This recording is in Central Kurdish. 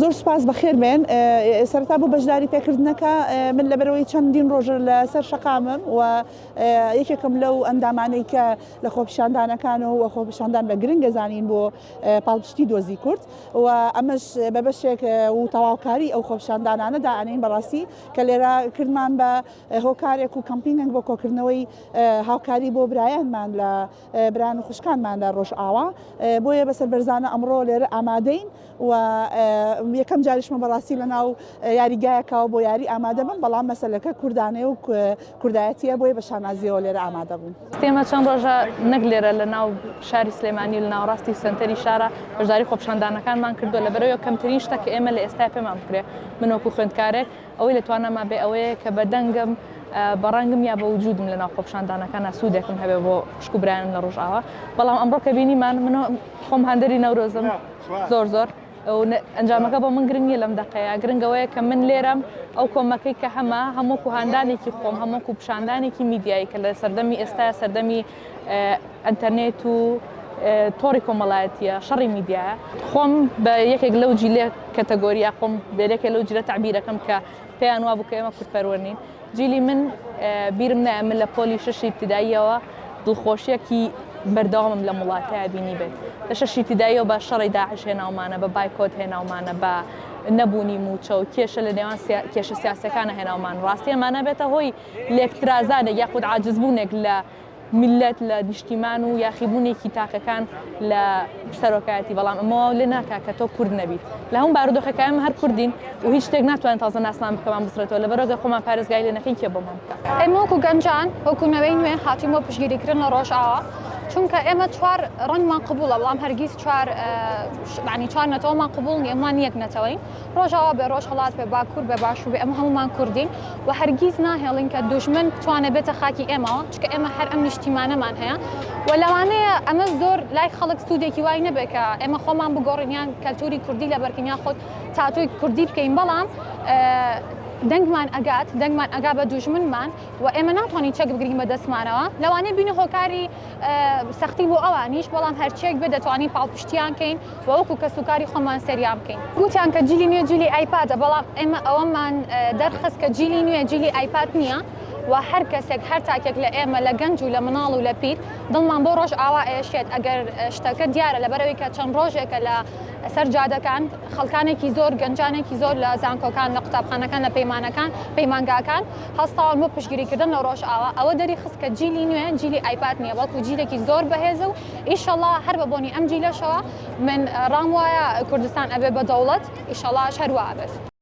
زۆر سوپاس بەخێر بێن سەرەتا بۆ بەشداری پێکردنەکە من لەبەرەوەی چەندین ڕۆژە لەسەر شەقامم و یەکێکم لەو ئەندامانەی کە لە خۆپیشاندانەکانەوە و خۆپیشاندان بە گرنگ دەزانین بۆ پاڵپشتی دۆزی کورد و ئەمەش بە بەشێک و تەواوکاری ئەو خۆپیشاندانانەدا ئەنین بەڕاستی کە لێرە کردمان بە هۆکارێک و کەمپینگێک بۆ کۆکردنەوەی هاوکاری بۆ برایانمان لە بران و خوشکانماندا ڕۆژئاوا بۆیە بەسەر بەرزانە ئەمڕۆ لێرە ئامادەین و یەکەم جاریشمە بەڕاستی لە ناو یاریگایەکەوە بۆ یاری ئامادە بم بەڵام مەسەلەکە کوردانەیە و کوردایەتیە بۆیە بە شانازیەوە لێرە ئامادە بوون. ئێمە چەند ڕۆژە نەک لێرە لە ناو شاری سلێمانی لە ناوڕاستی سنتەری شارە بەشداری خۆپیشاندانەکانمان کردووە لەبەرەوەی کەمترین شتە کە ئێمە لە ئێستا پێمان بکرێ من وەکو خوێندکارێک ئەوەی لەتوانەما بێ ئەوەیە کە بە دەنگم بەڕەنگم یا بە وجودم لە ناو خۆپیشاندانەکانە سوودێکم هەبێ بۆ شک و برایان لە ڕۆژئاوا بەڵام ئەمڕۆ کە بینیمان من خۆم هەندەری نەورۆزم زۆر ئەنجامەکە بۆ من گرنگی لەم دەقەیە گرنگەوەیە کە من لێرەم ئەو کۆمەکەی کە هەموو کوهاندانێکی خۆم هەموو پیشاندانێکی میدیایی کە لە سەردەمی ئێستا سەردەمی ئەنتەرنێت و تۆڕی کۆمەڵایەتیە شەڕی میدیایە خۆم بە یەکێک لەو جیلێ کەتەگۆریە خۆم بێرێکە لەو جیلە تعبیرەکەم کە پێیان وا بوو کە ئێمە کورتپەروەرنین جیلی من بیرم نایە من لە پۆلی شەشی ابتیداییەوە دڵخۆشیەکی بەردەوامم لە وڵاتەیە بینی بێت لە شەشی ابتیداییەوە بە شەڕی داعش هێناومانە بە بایکۆت هێناومانە بە نەبوونی موچە و کێشە لە نێوان کێشە سیاسەکانە هێناومان ڕاستی ئەمانە بێتە هۆی لێکترازانێک یاخود عاجزبوونێک لە میلەت لە نیشتیمان و یاخیبوونێکی تاقەکان لە سەرۆکایەتی بەڵام ئەمەوە لێ ناکا کە تۆ کورد نەبیت لە هەموو بارودۆخەکەیان هەر کوردین و هیچ شتێک ناتوانێت تازە ناسنامە بکەمان بسرێتەوە لەبەرەوەی خۆمان پارێزگای لێ نەکەین کێ بۆمان بکات ئێمە وەکو گەنجان وەکوونەوەی نوێ هاتووین بۆ پشتگیریکردن لە ڕۆژئاوا چونکە ئێمە چوار ڕەنگمان قبوڵە بەڵام هەرگیز چوار نەتەوەمان قبوڵ نیە ئەمان یەک نەتەوەین ڕۆژئاوا بێ ڕۆژ هەڵات بێ باکوور بێ باشوور بێ ئەمە هەمومان کوردین و هەرگیز ناهێڵین کە دوژمن بتوانێت بێتە خاکی ئێمەوە چونکە ئێمە هەر ئەم نیشتیمانەمان هەیە و لەوانەیە ئەمە زۆر لای خەڵک سوودێکی وای نەبێت کە ئێمە خۆمان بگۆڕین یان کەلتوری کوردی لە بەرکەنیا خۆت تاتوی کوردی بکەین بەڵام دەنگمان ئەگا بە دوژمنمان و ئێمە ناتوانین چەک بگرین بە دەستمانەوە لەوانەیە بینی هۆکاری سەختی بۆ ئەوانیش بەڵام هەرچێک بێ دەتوانین پاڵپشتیان کەین و وەکو کەسوکاری خۆمان سەریان بکەین گوتیان کە جیلی نوێ جیلی ئایپادە بەڵام ئێمە ئەوەمان دەرخست کە جیلی نوێ جیلی ئایپاد نییە و هەر کەسێک هەر تاکێک لە ئێمە لە گەنج و لە مناڵ و لە پیر دڵمان بۆ ڕۆژئاوا ئێشێت ئەگەر شتەکە دیارە لەبەرەوەی کە چەند ڕۆژێکە لە سەر جادەکان خەڵکانێکی زۆر گەنجانێکی زۆر لە زانکۆکان لە قوتابخانەکان لە پەیمانگاکان هەستاون بۆ پشتگیریکردن لە ڕۆژئاوا ئەوە دەری خست کە جیلی نوێ جیلی ئایپاد نییە بەڵکو جیلێکی زۆر بەهێزە و ئیشەڵڵا هەر بە بۆنی ئەم جیلەشەوە من ڕام وایە کوردستان ئەبێ بە دەوڵەت ئیشەڵڵا هەروە ئەبێت